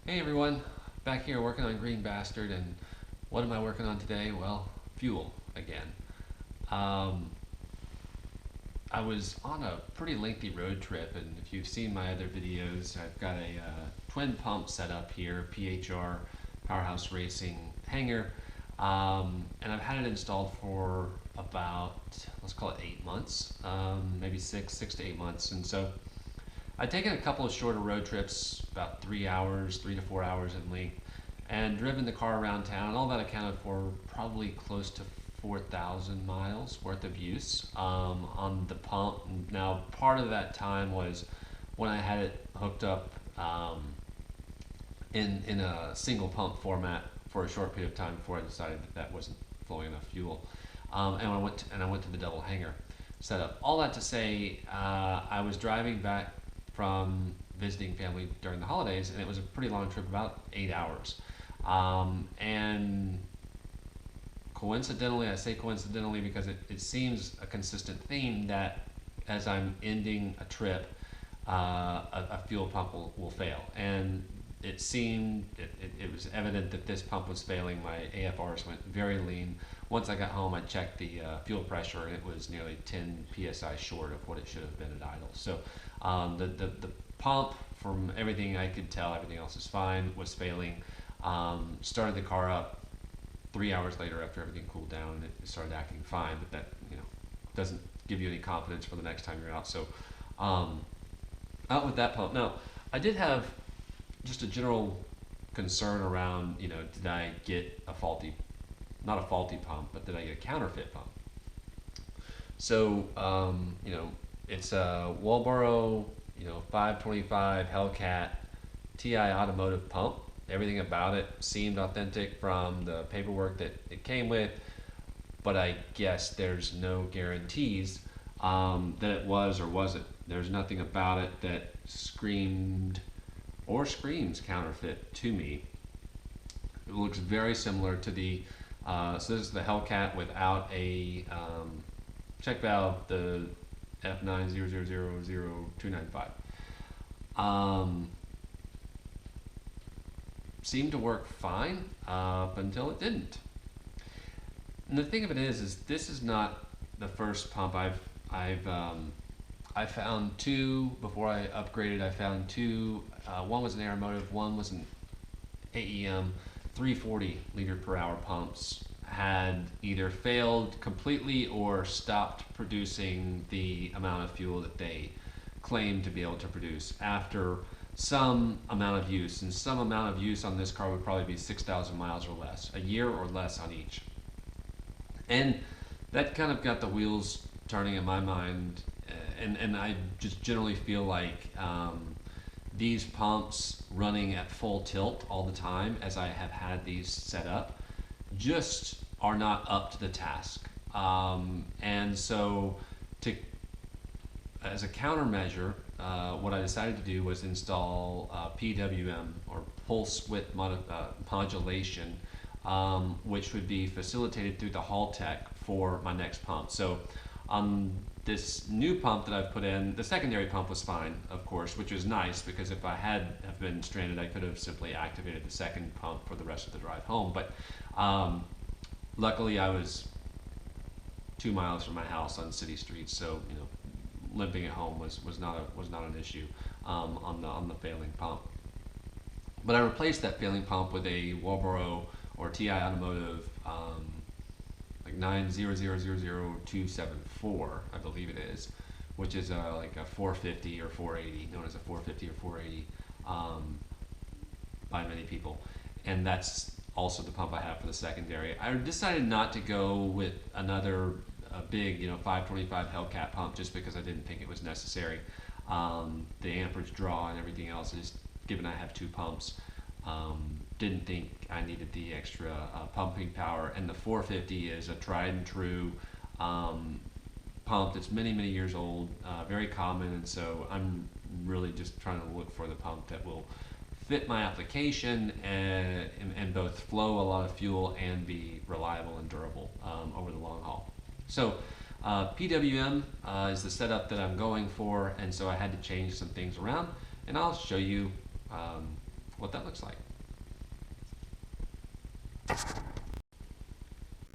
Hey everyone, back here working on Green Bastard, and what am I working on today? Well, fuel again. Um, I was on a pretty lengthy road trip, and if you've seen my other videos, I've got a twin pump set up here, PHR, Powerhouse Racing hanger, and I've had it installed for about, let's call it 8 months, maybe six to 8 months, and so I'd taken a couple of shorter road trips, about 3 hours, 3 to 4 hours in length, and driven the car around town. And all that accounted for probably close to 4,000 miles worth of use on the pump. Now, part of that time was when I had it hooked up in a single pump format for a short period of time before I decided that wasn't flowing enough fuel. I went to the double hanger setup. All that to say, I was driving back from visiting family during the holidays, and it was a pretty long trip, about 8 hours. And coincidentally, I say coincidentally because it seems a consistent theme that as I'm ending a trip, a fuel pump will fail. And it was evident that this pump was failing. My AFRs went very lean. Once I got home, I checked the fuel pressure, and it was nearly 10 psi short of what it should have been at idle. So the pump, from everything I could tell, everything else is fine, was failing. Started the car up 3 hours later after everything cooled down, and it started acting fine, but that doesn't give you any confidence for the next time you're out. So out with that pump. Now, I did have just a general concern around, did I get a faulty, not a faulty pump, but did I get a counterfeit pump? So, it's a Walboro, 525 Hellcat TI Automotive pump. Everything about it seemed authentic from the paperwork that it came with, but I guess there's no guarantees that it was or wasn't. There's nothing about it that screamed or screams counterfeit to me. It looks very similar to so this is the Hellcat without a check valve, the F9000295. Seemed to work fine up until it didn't. And the thing of it is this is not the first pump I found two before I upgraded. I found two. One was an Automotive, one was an AEM. 340 liter per hour pumps had either failed completely or stopped producing the amount of fuel that they claimed to be able to produce after some amount of use. And some amount of use on this car would probably be 6,000 miles or less, a year or less on each. And that kind of got the wheels turning in my mind. And I just generally feel like these pumps running at full tilt all the time, as I have had these set up, just are not up to the task. And so, as a countermeasure, what I decided to do was install PWM, or pulse width modulation, which would be facilitated through the Hall Tech for my next pump. So on this new pump that I've put in, the secondary pump was fine, of course, which was nice because if I had have been stranded, I could have simply activated the second pump for the rest of the drive home. But luckily, I was 2 miles from my house on city streets, so limping at home was not an issue on the failing pump. But I replaced that failing pump with a Walboro or TI Automotive. Like 9000274, I believe it is, which is like a 450 or 480, known as a 450 or 480 by many people. And that's also the pump I have for the secondary. I decided not to go with another big, 525 Hellcat pump just because I didn't think it was necessary. The amperage draw and everything else is, given I have two pumps, didn't think I needed the extra pumping power. And the 450 is a tried and true pump that's many years old, very common, and so I'm really just trying to look for the pump that will fit my application and both flow a lot of fuel and be reliable and durable over the long haul. So PWM is the setup that I'm going for, and so I had to change some things around, and I'll show you what that looks like.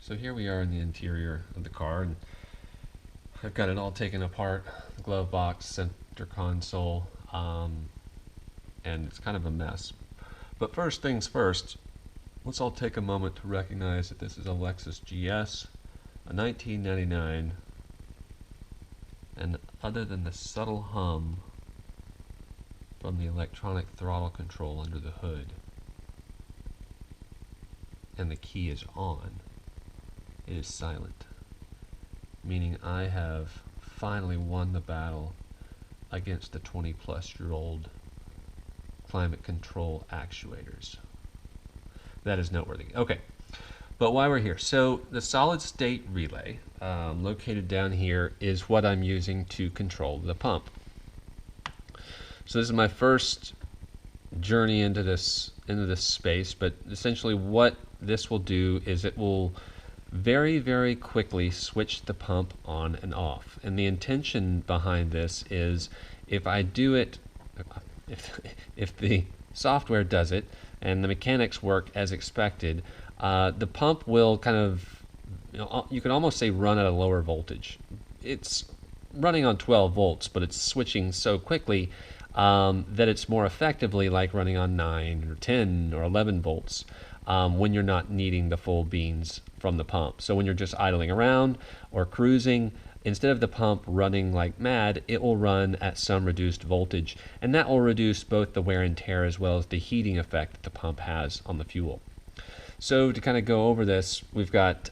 So here we are in the interior of the car, and I've got it all taken apart, the glove box, center console, and it's kind of a mess. But first things first, let's all take a moment to recognize that this is a Lexus GS, a 1999, and other than the subtle hum from the electronic throttle control under the hood, and the key is on, it is silent, meaning I have finally won the battle against the 20-plus-year-old climate control actuators. That is noteworthy. Okay, but why we're here. So the solid state relay located down here is what I'm using to control the pump. So this is my first journey into this space, but essentially what this will do is it will very, very quickly switch the pump on and off. And the intention behind this is if I do it, if the software does it and the mechanics work as expected, the pump will kind of, you can almost say run at a lower voltage. It's running on 12 volts, but it's switching so quickly that it's more effectively like running on 9 or 10 or 11 volts when you're not needing the full beans from the pump. So when you're just idling around or cruising, instead of the pump running like mad, it will run at some reduced voltage, and that will reduce both the wear and tear as well as the heating effect that the pump has on the fuel. So to kind of go over this, we've got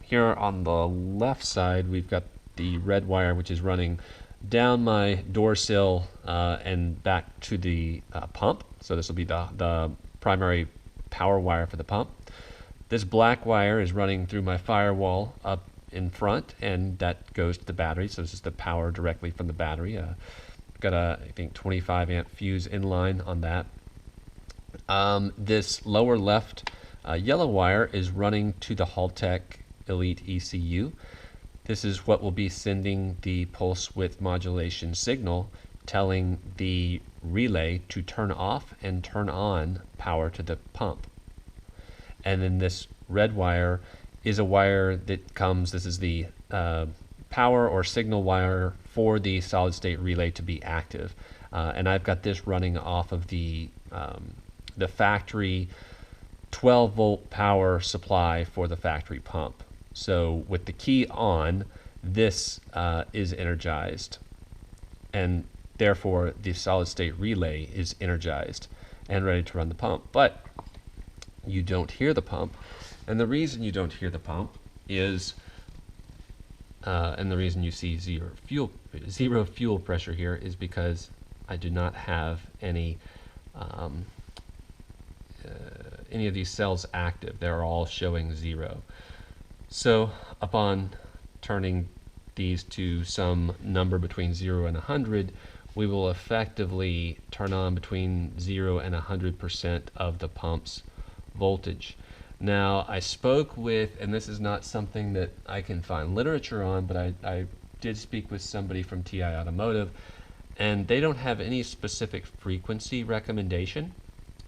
here on the left side, we've got the red wire, which is running down my door sill and back to the pump. So this will be the primary power wire for the pump. This black wire is running through my firewall up in front, and that goes to the battery. So this is the power directly from the battery. Got a, I think, 25 amp fuse inline on that. This lower left yellow wire is running to the Haltech Elite ECU. This is what will be sending the pulse width modulation signal, telling the relay to turn off and turn on power to the pump. And then this red wire is a wire that comes, this is the power or signal wire for the solid state relay to be active. And I've got this running off of the factory 12 volt power supply for the factory pump. So with the key on, this is energized, and therefore the solid state relay is energized and ready to run the pump. But you don't hear the pump, and the reason you don't hear the pump is, and the reason you see zero fuel pressure here is because I do not have any of these cells active. They're all showing 0. So upon turning these to some number between 0 and 100, we will effectively turn on between 0 and 100% of the pump's voltage. Now, I spoke with, and this is not something that I can find literature on, but I did speak with somebody from TI Automotive, and they don't have any specific frequency recommendation,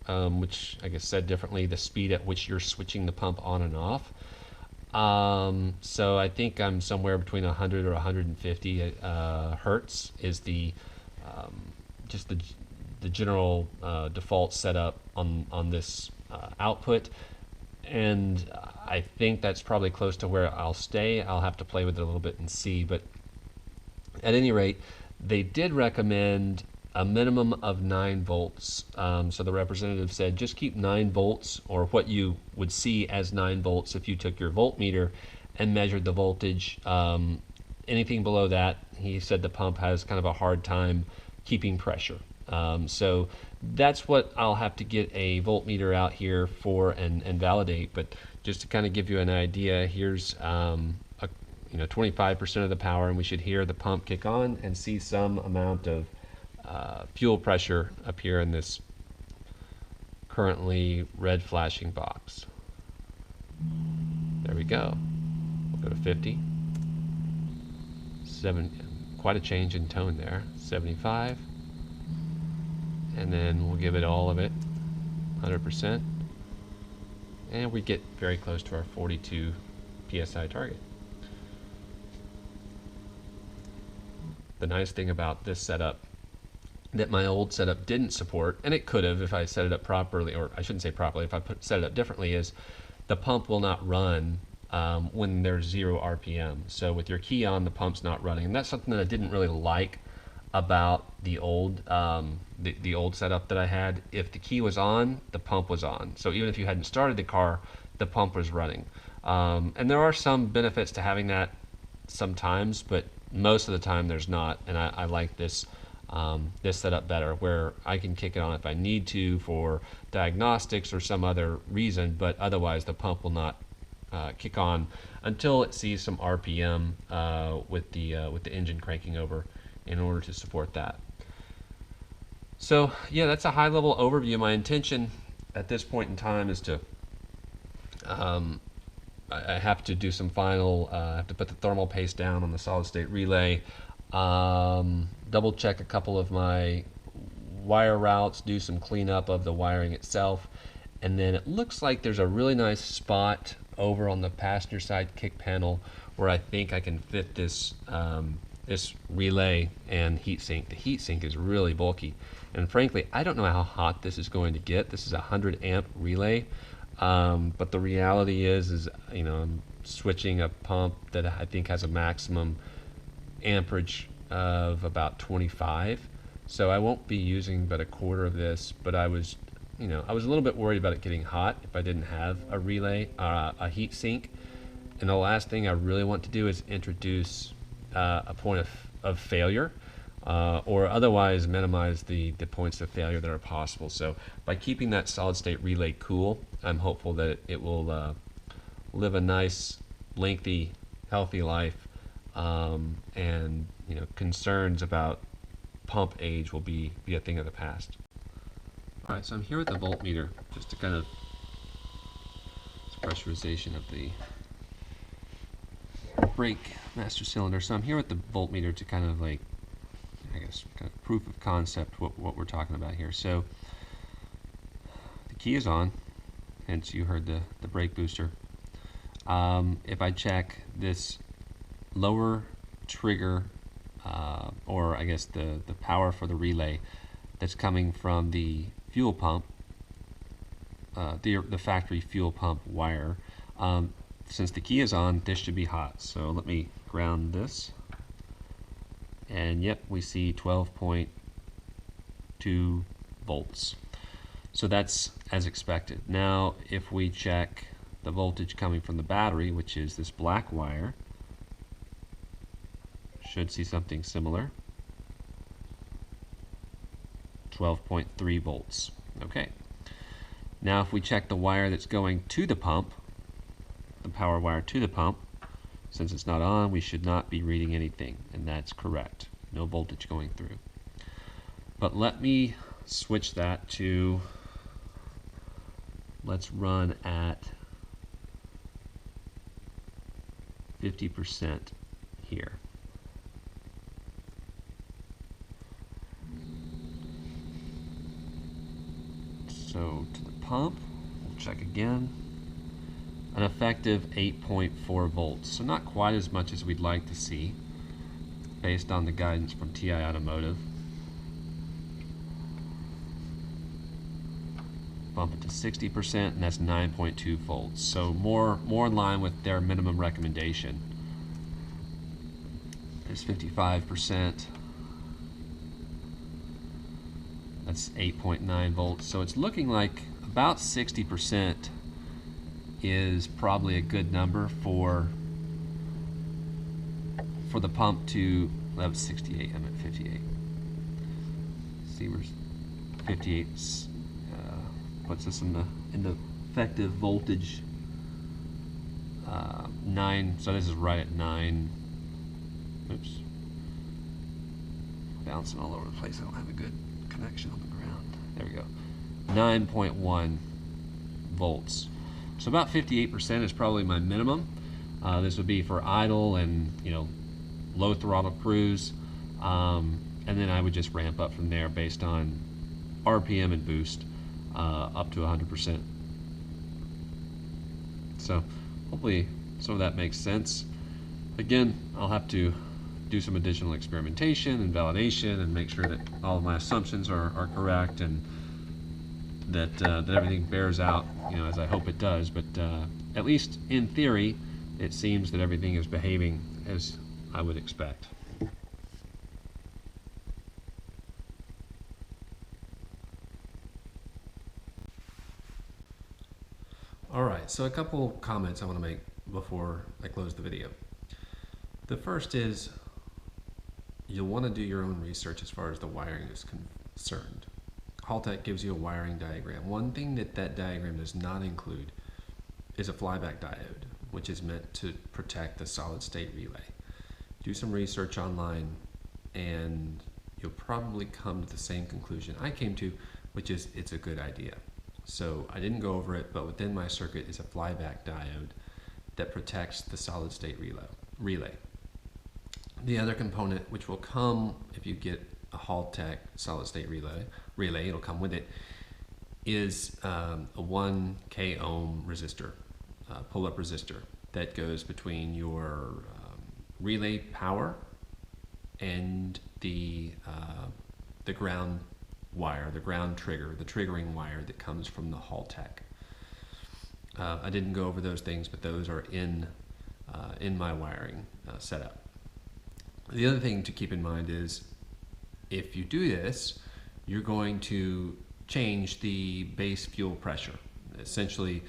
which I guess said differently, the speed at which you're switching the pump on and off. So I think I'm somewhere between 100 or 150 hertz is the just the general default setup on this output, and I think that's probably close to where I'll stay. I'll have to play with it a little bit and see, but at any rate, they did recommend a minimum of 9 volts. So the representative said just keep 9 volts, or what you would see as 9 volts if you took your voltmeter and measured the voltage. Anything below that, he said the pump has kind of a hard time keeping pressure. So that's what I'll have to get a voltmeter out here for and validate. But just to kind of give you an idea, here's 25% of the power, and we should hear the pump kick on and see some amount of fuel pressure appear in this currently red flashing box. There we go. We'll go to 50. Quite a change in tone there. 75. And then we'll give it all of it. 100%, and we get very close to our 42 psi target. The nice thing about this setup that my old setup didn't support, and it could have if I set it up properly, or I shouldn't say properly, if I set it up differently, is the pump will not run when there's 0 RPM. So with your key on, the pump's not running, and that's something that I didn't really like about the old the old setup that I had. If the key was on, the pump was on. So even if you hadn't started the car, the pump was running. And there are some benefits to having that sometimes, but most of the time there's not. And I like this this setup better, where I can kick it on if I need to for diagnostics or some other reason, but otherwise the pump will not kick on until it sees some RPM with the engine cranking over in order to support that. So yeah, that's a high level overview. My intention at this point in time is to I have to do some final, I have to put the thermal paste down on the solid state relay, double check a couple of my wire routes, do some cleanup of the wiring itself, and then it looks like there's a really nice spot over on the passenger side kick panel where I think I can fit this this relay and heatsink. The heatsink is really bulky, and frankly I don't know how hot this is going to get. This is a 100 amp relay, but the reality is you know, I'm switching a pump that I think has a maximum amperage of about 25, so I won't be using but a quarter of this. But I was, you know, I was a little bit worried about it getting hot if I didn't have a relay, a heat sink. And the last thing I really want to do is introduce a point of failure, or otherwise minimize the points of failure that are possible. So by keeping that solid state relay cool, I'm hopeful that it will live a nice, lengthy, healthy life, and you know, concerns about pump age will be a thing of the past. All right, so I'm here with the voltmeter just to kind of pressurization of the brake master cylinder. So I'm here with the voltmeter to kind of, like, I guess, kind of proof of concept what we're talking about here. So the key is on, hence you heard the brake booster. If I check this lower trigger, or I guess the power for the relay that's coming from the fuel pump, the factory fuel pump wire, since the key is on, this should be hot. So let me ground this, and yep, we see 12.2 volts. So that's as expected. Now if we check the voltage coming from the battery, which is this black wire, should see something similar. 12.3 volts. Okay. Now if we check the wire that's going to the pump, the power wire to the pump, since it's not on, we should not be reading anything, and that's correct. No voltage going through. But let me switch that to, let's run at 50% here. So to the pump, we'll check again. An effective 8.4 volts. So not quite as much as we'd like to see based on the guidance from TI Automotive. Bump it to 60%, and that's 9.2 volts. So more in line with their minimum recommendation. There's 55%. That's 8.9 volts. So it's looking like about 60% is probably a good number for the pump to, that was 68, I'm at 58. See, where's 58 puts us in the effective voltage 9, so this is right at 9. Oops. Bouncing all over the place. I don't have a good connection on the ground. There we go. 9.1 volts. So about 58% is probably my minimum. This would be for idle and, you know, low throttle cruise, and then I would just ramp up from there based on RPM and boost. up to 100%. So hopefully some of that makes sense. Again, I'll have to do some additional experimentation and validation and make sure that all of my assumptions are correct, and that everything bears out, as I hope it does. But at least in theory, it seems that everything is behaving as I would expect. All right, so a couple comments I want to make before I close the video. The first is, you'll want to do your own research as far as the wiring is concerned. Haltech gives you a wiring diagram. One thing that diagram does not include is a flyback diode, which is meant to protect the solid state relay. Do some research online and you'll probably come to the same conclusion I came to, which is it's a good idea. So I didn't go over it, but within my circuit is a flyback diode that protects the solid state relay. The other component, which will come if you get a Haltech solid state relay, it'll come with it, is a 1K ohm resistor, pull-up resistor that goes between your relay power and the ground wire, the ground trigger, the triggering wire that comes from the Haltech. I didn't go over those things, but those are in my wiring setup. The other thing to keep in mind is, if you do this, you're going to change the base fuel pressure. Essentially,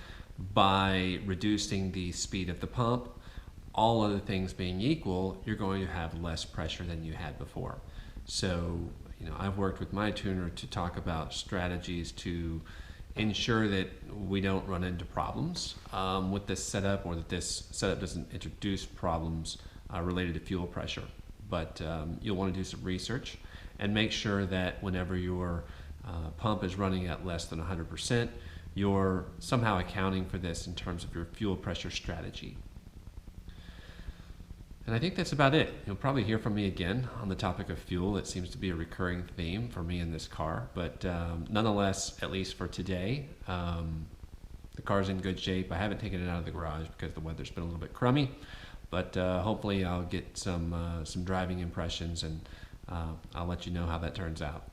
by reducing the speed of the pump, all other things being equal, you're going to have less pressure than you had before. So, I've worked with my tuner to talk about strategies to ensure that we don't run into problems with this setup, or that this setup doesn't introduce problems related to fuel pressure. But you'll want to do some research and make sure that whenever your pump is running at less than 100%, you're somehow accounting for this in terms of your fuel pressure strategy. And I think that's about it. You'll probably hear from me again on the topic of fuel. It seems to be a recurring theme for me in this car. But nonetheless, at least for today, the car's in good shape. I haven't taken it out of the garage because the weather's been a little bit crummy. But hopefully I'll get some driving impressions, and I'll let you know how that turns out.